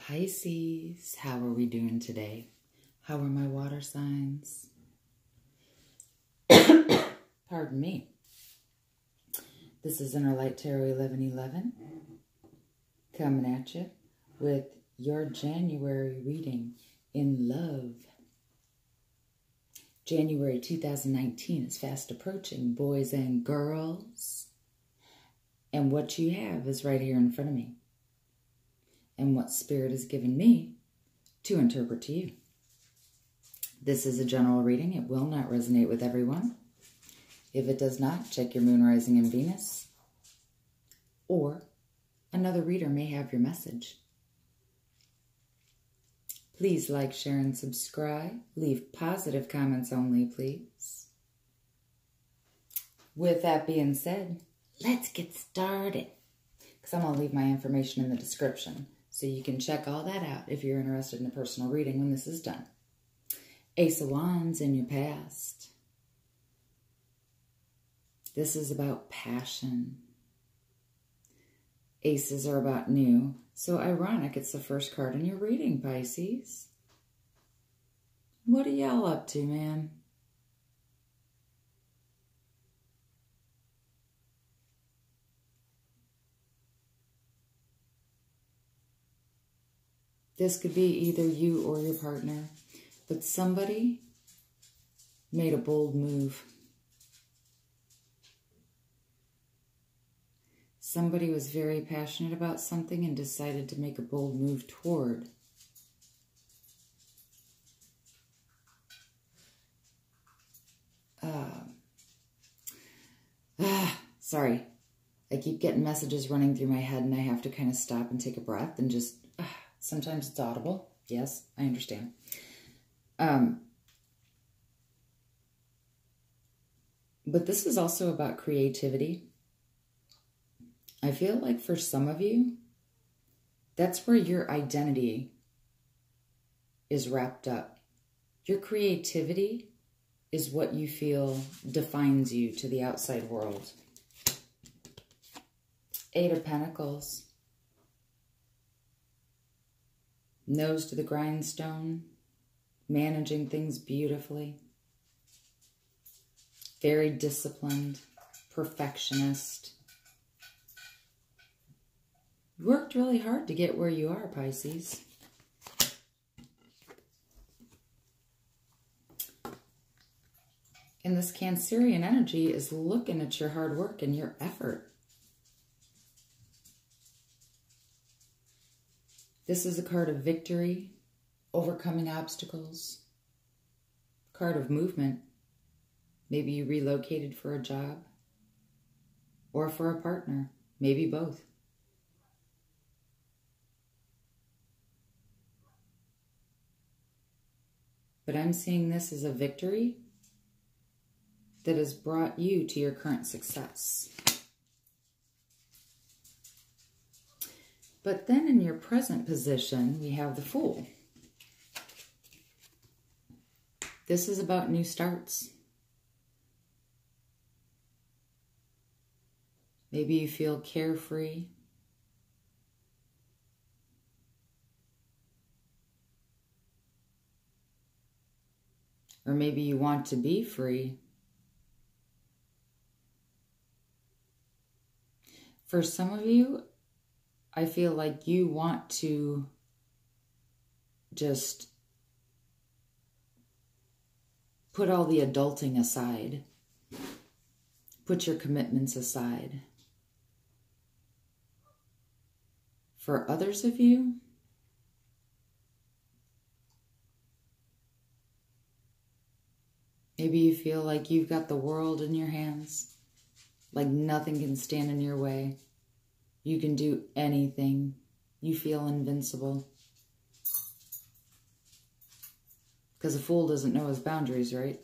Pisces, how are we doing today? How are my water signs? Pardon me. This is Inner Light Tarot 1111 coming at you with your January reading in love. January 2019 is fast approaching, boys and girls. And what you have is right here in front of me. And what Spirit has given me to interpret to you. This is a general reading. It will not resonate with everyone. If it does not, check your moon, rising, and Venus. Or another reader may have your message. Please like, share, and subscribe. Leave positive comments only, please. With that being said, let's get started. Because I'm going to leave my information in the description. So you can check all that out if you're interested in a personal reading when this is done. Ace of Wands in your past. This is about passion. Aces are about new. So ironic, it's the first card in your reading, Pisces. What are y'all up to, man? This could be either you or your partner, but somebody made a bold move. Somebody was very passionate about something and decided to make a bold move toward. Sorry. I keep getting messages running through my head and I have to kind of stop and take a breath and just... sometimes it's audible. Yes, I understand. But this is also about creativity. I feel like for some of you, that's where your identity is wrapped up. Your creativity is what you feel defines you to the outside world. Eight of Pentacles. Nose to the grindstone, managing things beautifully. Very disciplined, perfectionist. You worked really hard to get where you are, Pisces. And this Cancerian energy is looking at your hard work and your effort. This is a card of victory, overcoming obstacles, card of movement. Maybe you relocated for a job or for a partner, maybe both. But I'm seeing this as a victory that has brought you to your current success. But then in your present position, we have the Fool. This is about new starts. Maybe you feel carefree. Or maybe you want to be free. For some of you, I feel like you want to just put all the adulting aside. Put your commitments aside. For others of you, maybe you feel like you've got the world in your hands, like nothing can stand in your way. You can do anything. You feel invincible. Because a fool doesn't know his boundaries, right?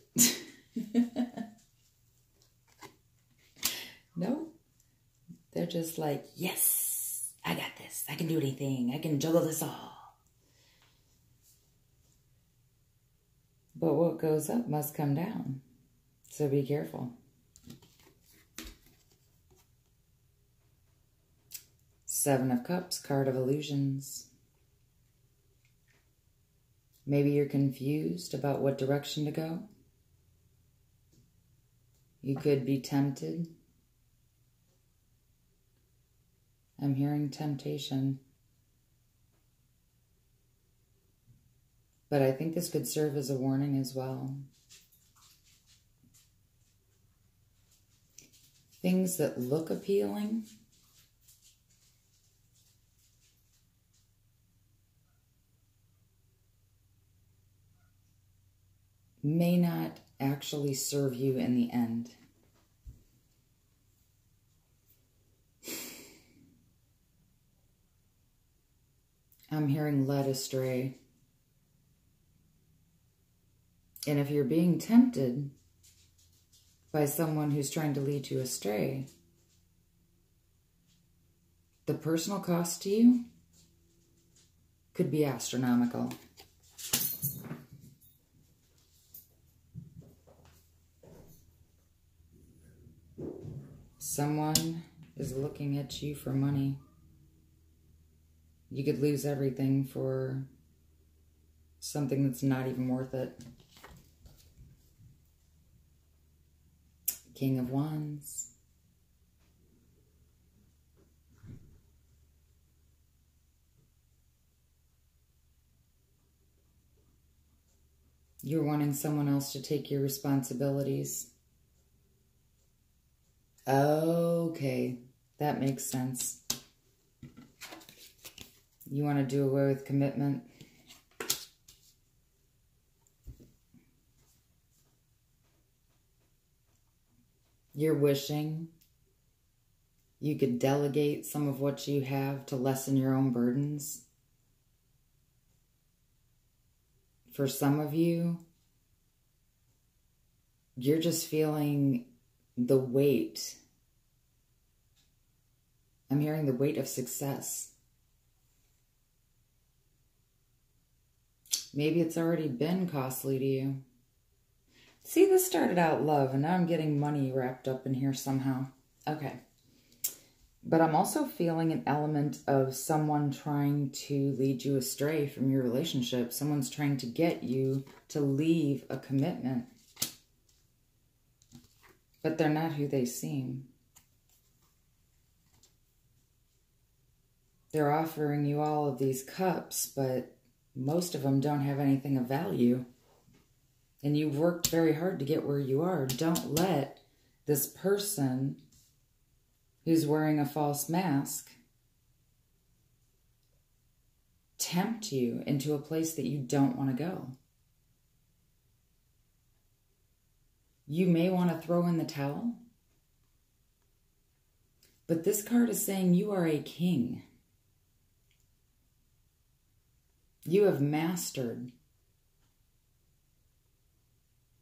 No. They're just like, yes, I got this. I can do anything. I can juggle this all. But what goes up must come down. So be careful. Seven of Cups, card of illusions. Maybe you're confused about what direction to go. You could be tempted. I'm hearing temptation. But I think this could serve as a warning as well. Things that look appealing may not actually serve you in the end. I'm hearing led astray. And if you're being tempted by someone who's trying to lead you astray, the personal cost to you could be astronomical. Someone is looking at you for money. You could lose everything for something that's not even worth it. King of Wands. You're wanting someone else to take your responsibilities. Okay, that makes sense. You want to do away with commitment. You're wishing you could delegate some of what you have to lessen your own burdens. For some of you, you're just feeling the weight. I'm hearing the weight of success. Maybe it's already been costly to you. See, this started out love, and now I'm getting money wrapped up in here somehow. Okay. But I'm also feeling an element of someone trying to lead you astray from your relationship. Someone's trying to get you to leave a commitment. But they're not who they seem. They're offering you all of these cups, but most of them don't have anything of value. And you've worked very hard to get where you are. Don't let this person who's wearing a false mask tempt you into a place that you don't want to go. You may want to throw in the towel, but this card is saying you are a king. You have mastered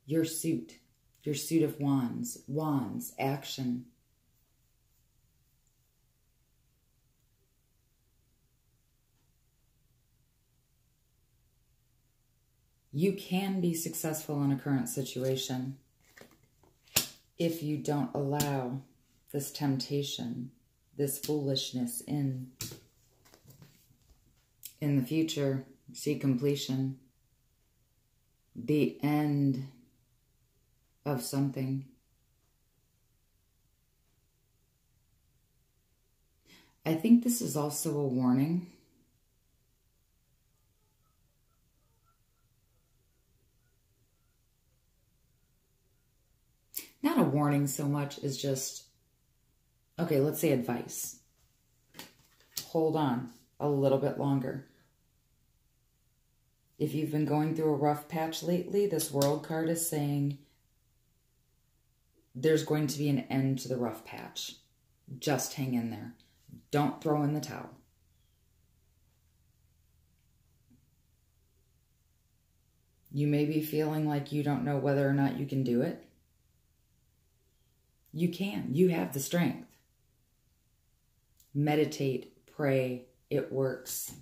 your suit of wands, action. You can be successful in a current situation if you don't allow this temptation, this foolishness in the future. See completion, the end of something. I think this is also a warning. Not a warning so much as just, okay, let's say advice. Hold on a little bit longer. If you've been going through a rough patch lately, this World card is saying there's going to be an end to the rough patch. Just hang in there. Don't throw in the towel. You may be feeling like you don't know whether or not you can do it. You can. You have the strength. Meditate, pray. It works.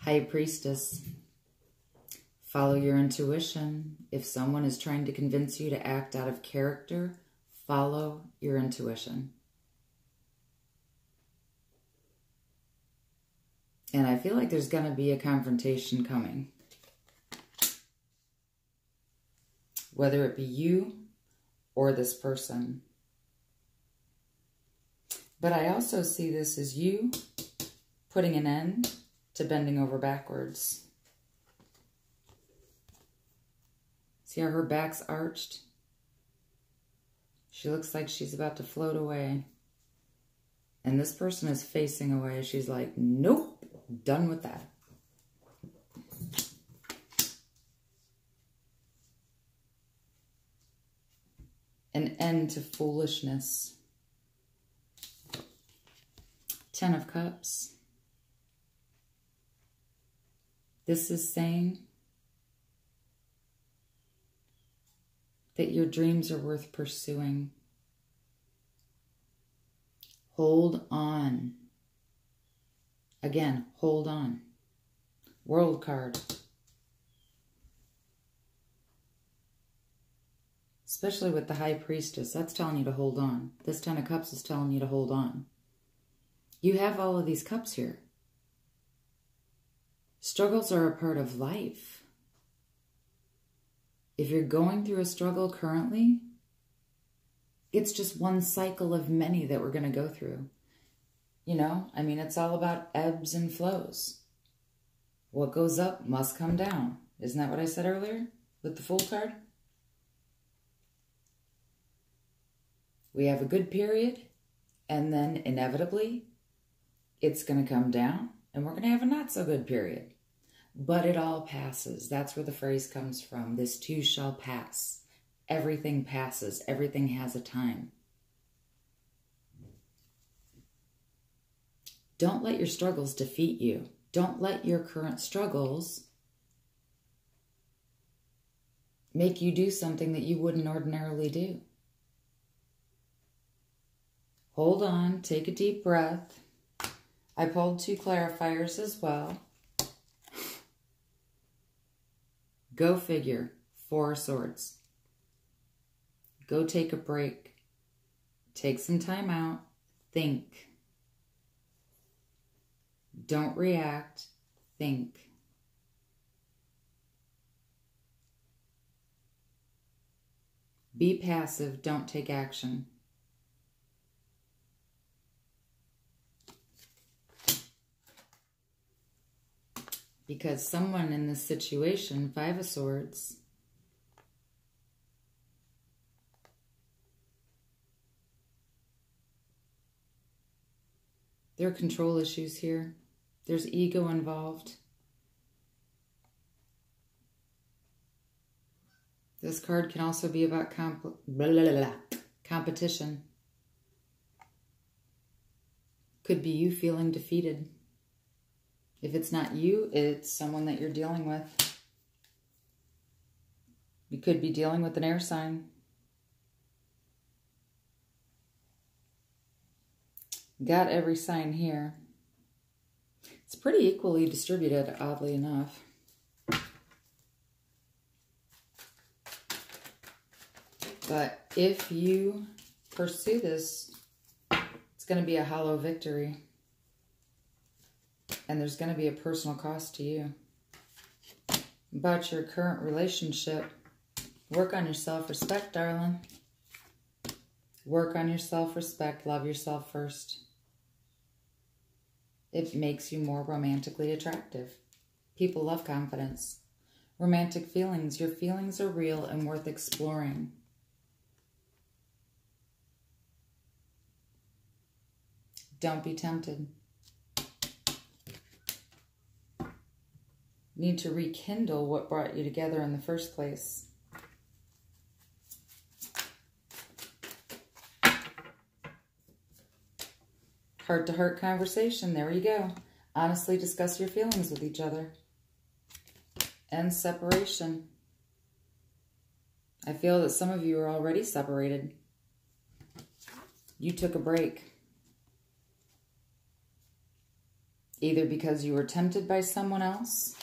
High Priestess. Follow your intuition. If someone is trying to convince you to act out of character, follow your intuition. And I feel like there's going to be a confrontation coming. Whether it be you or this person. But I also see this as you putting an end to bending over backwards. See how her back's arched? She looks like she's about to float away. And this person is facing away. She's like, nope, done with that. An end to foolishness. 10 of Cups. This is saying that your dreams are worth pursuing. Hold on. Again, hold on. World card. Especially with the High Priestess, that's telling you to hold on. This 10 of Cups is telling you to hold on. You have all of these cups here. Struggles are a part of life. If you're going through a struggle currently, it's just one cycle of many that we're going to go through. You know, I mean, it's all about ebbs and flows. What goes up must come down. Isn't that what I said earlier with the Fool card? We have a good period, and then inevitably, it's going to come down, and we're going to have a not so good period. But it all passes. That's where the phrase comes from. This too shall pass. Everything passes. Everything has a time. Don't let your struggles defeat you. Don't let your current struggles make you do something that you wouldn't ordinarily do. Hold on. Take a deep breath. I pulled 2 clarifiers as well. Go figure. 4 of Swords. Go take a break. Take some time out. Think. Don't react. Think. Be passive. Don't take action. Because someone in this situation, 5 of Swords, there are control issues here. There's ego involved. This card can also be about competition. Could be you feeling defeated. If it's not you, it's someone that you're dealing with. You could be dealing with an air sign. Got every sign here. It's pretty equally distributed, oddly enough. But if you pursue this, it's going to be a hollow victory. And there's going to be a personal cost to you. About your current relationship, work on your self-respect, darling. Work on your self-respect. Love yourself first. It makes you more romantically attractive. People love confidence. Romantic feelings. Your feelings are real and worth exploring. Don't be tempted. Need to rekindle what brought you together in the first place. Heart-to-heart conversation. There you go. Honestly discuss your feelings with each other. And separation. I feel that some of you are already separated. You took a break. Either because you were tempted by someone else,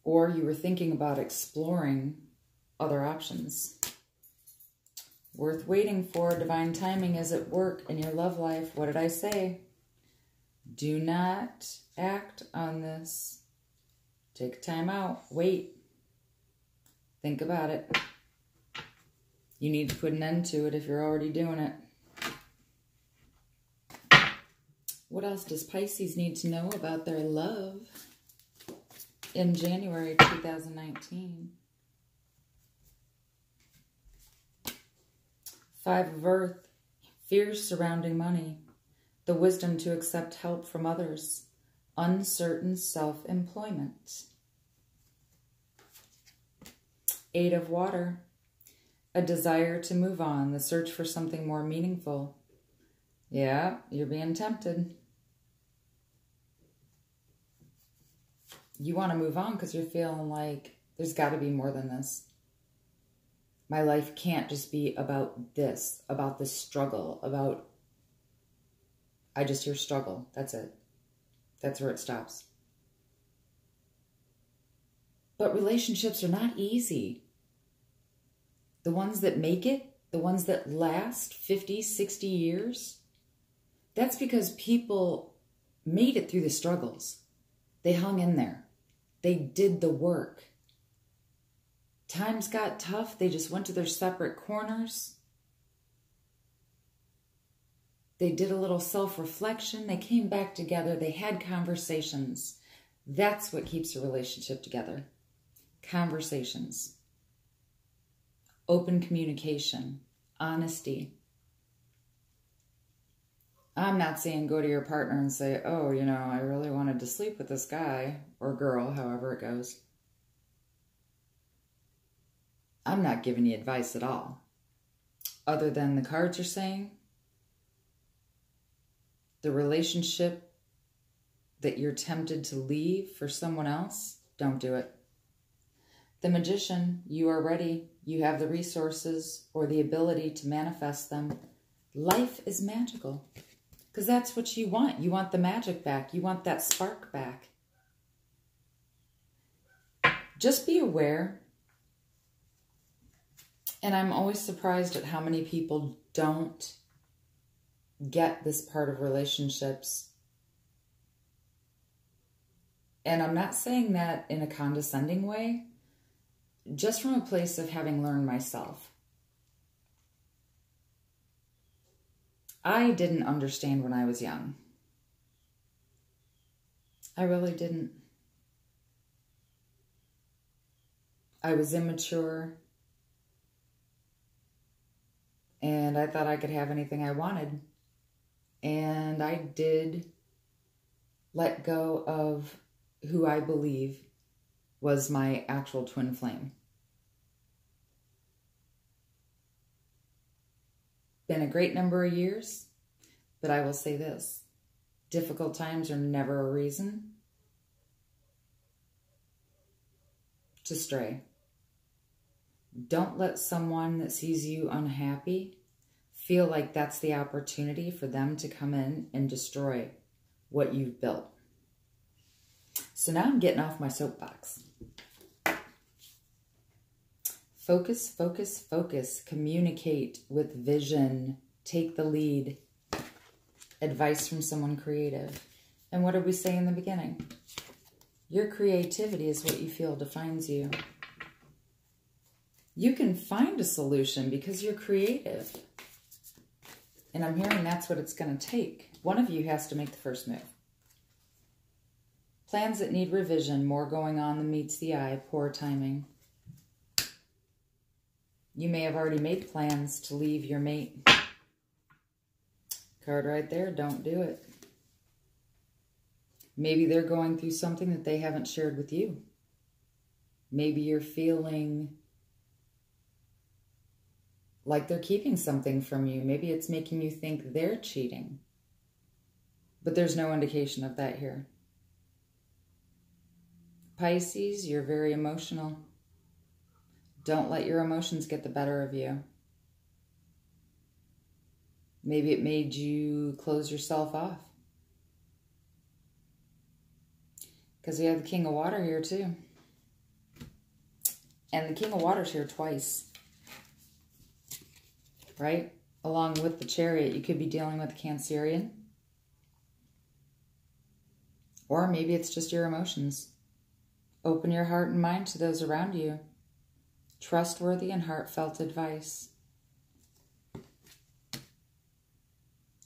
or you were thinking about exploring other options. Worth waiting for. Divine timing is at work in your love life. What did I say? Do not act on this. Take time out. Wait. Think about it. You need to put an end to it if you're already doing it. What else does Pisces need to know about their love in January 2019? Five of Earth, fears surrounding money, the wisdom to accept help from others, uncertain self-employment. Eight of Water, a desire to move on, the search for something more meaningful. Yeah, you're being tempted. You want to move on because you're feeling like there's got to be more than this. My life can't just be about this struggle, about, I just hear struggle. That's it. That's where it stops. But relationships are not easy. The ones that make it, the ones that last 50, 60 years, that's because people made it through the struggles. They hung in there. They did the work. Times got tough. They just went to their separate corners. They did a little self-reflection. They came back together. They had conversations. That's what keeps a relationship together. Conversations. Open communication. Honesty. I'm not saying go to your partner and say, oh, you know, I really wanted to sleep with this guy or girl, however it goes. I'm not giving you advice at all. Other than the cards are saying, the relationship that you're tempted to leave for someone else, don't do it. The Magician, you are ready. You have the resources or the ability to manifest them. Life is magical. Because that's what you want. You want the magic back. You want that spark back. Just be aware. And I'm always surprised at how many people don't get this part of relationships. And I'm not saying that in a condescending way, just from a place of having learned myself. I didn't understand when I was young. I really didn't. I was immature. And I thought I could have anything I wanted. And I did let go of who I believe was my actual twin flame. Been a great number of years, but I will say this. Difficult times are never a reason to stray. Don't let someone that sees you unhappy feel like that's the opportunity for them to come in and destroy what you've built. So now I'm getting off my soapbox. Focus, focus, focus. Communicate with vision. Take the lead. Advice from someone creative. And what did we say in the beginning? Your creativity is what you feel defines you. You can find a solution because you're creative. And I'm hearing that's what it's going to take. One of you has to make the first move. Plans that need revision. More going on than meets the eye. Poor timing. You may have already made plans to leave your mate. Card right there, don't do it. Maybe they're going through something that they haven't shared with you. Maybe you're feeling like they're keeping something from you. Maybe it's making you think they're cheating. But there's no indication of that here. Pisces, you're very emotional. Don't let your emotions get the better of you. Maybe it made you close yourself off. Because we have the King of Water here too. And the King of Water's here twice. Right? Along with the Chariot, you could be dealing with a Cancerian. Or maybe it's just your emotions. Open your heart and mind to those around you. Trustworthy and heartfelt advice.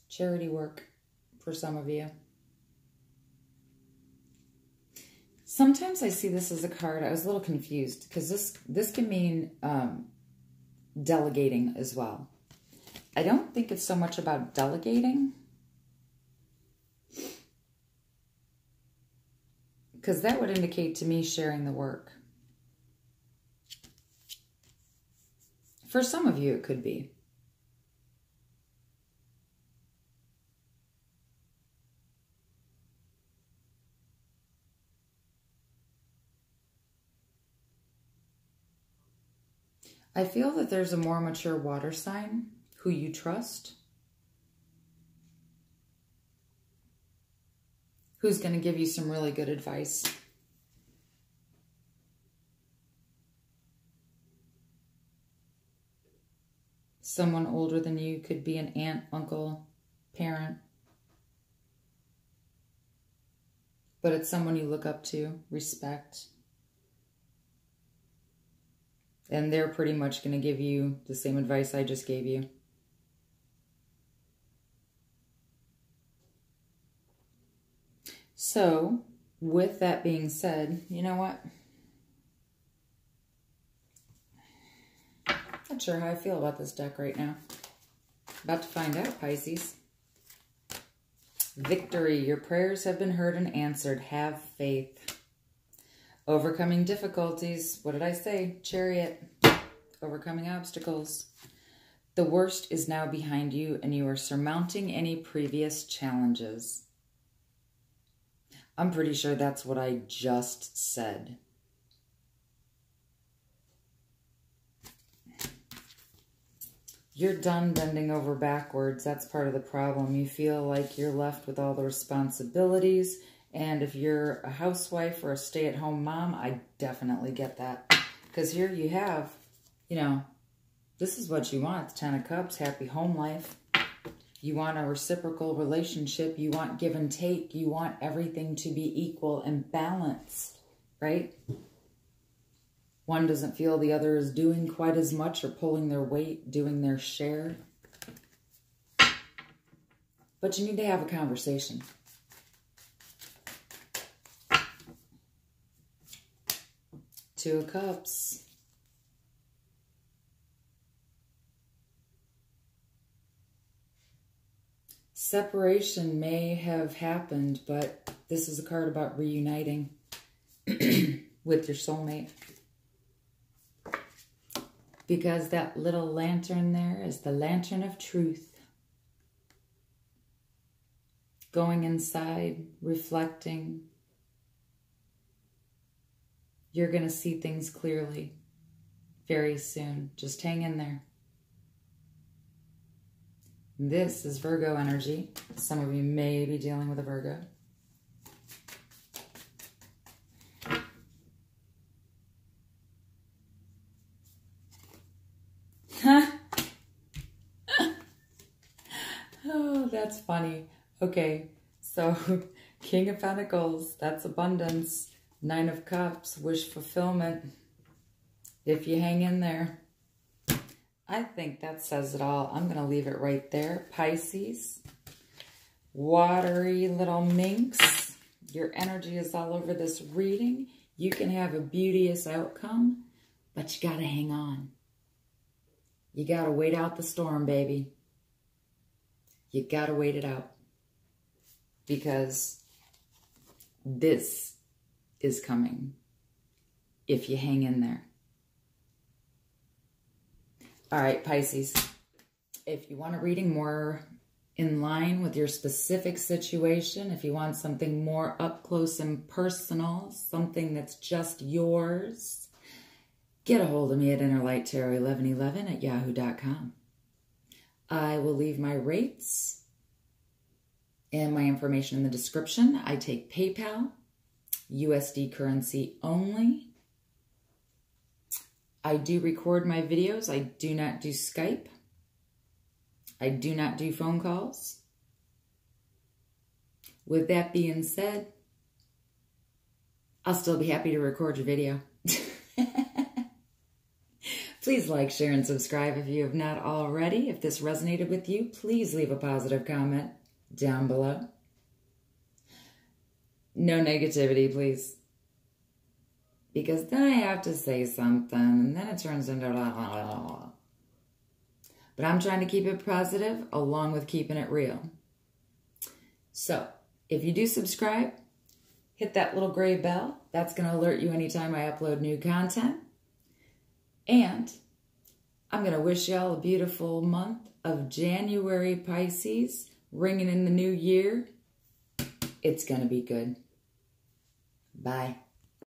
Charity work for some of you. Sometimes I see this as a card. I was a little confused because this can mean delegating as well. I don't think it's so much about delegating, because that would indicate to me sharing the work. For some of you, it could be. I feel that there's a more mature water sign who you trust, who's going to give you some really good advice. Someone older than you, could be an aunt, uncle, parent. But it's someone you look up to, respect. And they're pretty much going to give you the same advice I just gave you. So, with that being said, you know what? Not sure how I feel about this deck right now. About to find out, Pisces. Victory. Your prayers have been heard and answered. Have faith. Overcoming difficulties. What did I say? Chariot. Overcoming obstacles. The worst is now behind you, and you are surmounting any previous challenges. I'm pretty sure that's what I just said. You're done bending over backwards. That's part of the problem. You feel like you're left with all the responsibilities. And if you're a housewife or a stay-at-home mom, I definitely get that. Because here you have, you know, this is what you want. The Ten of Cups, happy home life. You want a reciprocal relationship. You want give and take. You want everything to be equal and balanced, right? One doesn't feel the other is doing quite as much or pulling their weight, doing their share. But you need to have a conversation. Two of Cups. Separation may have happened, but this is a card about reuniting with your soulmate. Because that little lantern there is the lantern of truth. Going inside, reflecting. You're going to see things clearly very soon. Just hang in there. This is Virgo energy. Some of you may be dealing with a Virgo. Oh, that's funny. Okay, so King of Pentacles, that's abundance. Nine of Cups, wish fulfillment. If you hang in there. I think that says it all. I'm going to leave it right there. Pisces, watery little minx. Your energy is all over this reading. You can have a beauteous outcome, but you got to hang on. You got to wait out the storm, baby. You got to wait it out. Because this is coming if you hang in there. All right, Pisces, if you want a reading more in line with your specific situation, if you want something more up close and personal, something that's just yours, get a hold of me at innerlighttarot1111@yahoo.com. I will leave my rates and my information in the description. I take PayPal, USD currency only. I do record my videos. I do not do Skype. I do not do phone calls. With that being said, I'll still be happy to record your video. Please like, share, and subscribe if you have not already. If this resonated with you, please leave a positive comment down below. No negativity, please. Because then I have to say something, and then it turns into blah, blah, blah, blah. But I'm trying to keep it positive, along with keeping it real. So, if you do subscribe, hit that little gray bell. That's going to alert you anytime I upload new content. And I'm going to wish y'all a beautiful month of January, Pisces, ringing in the new year. It's going to be good. Bye.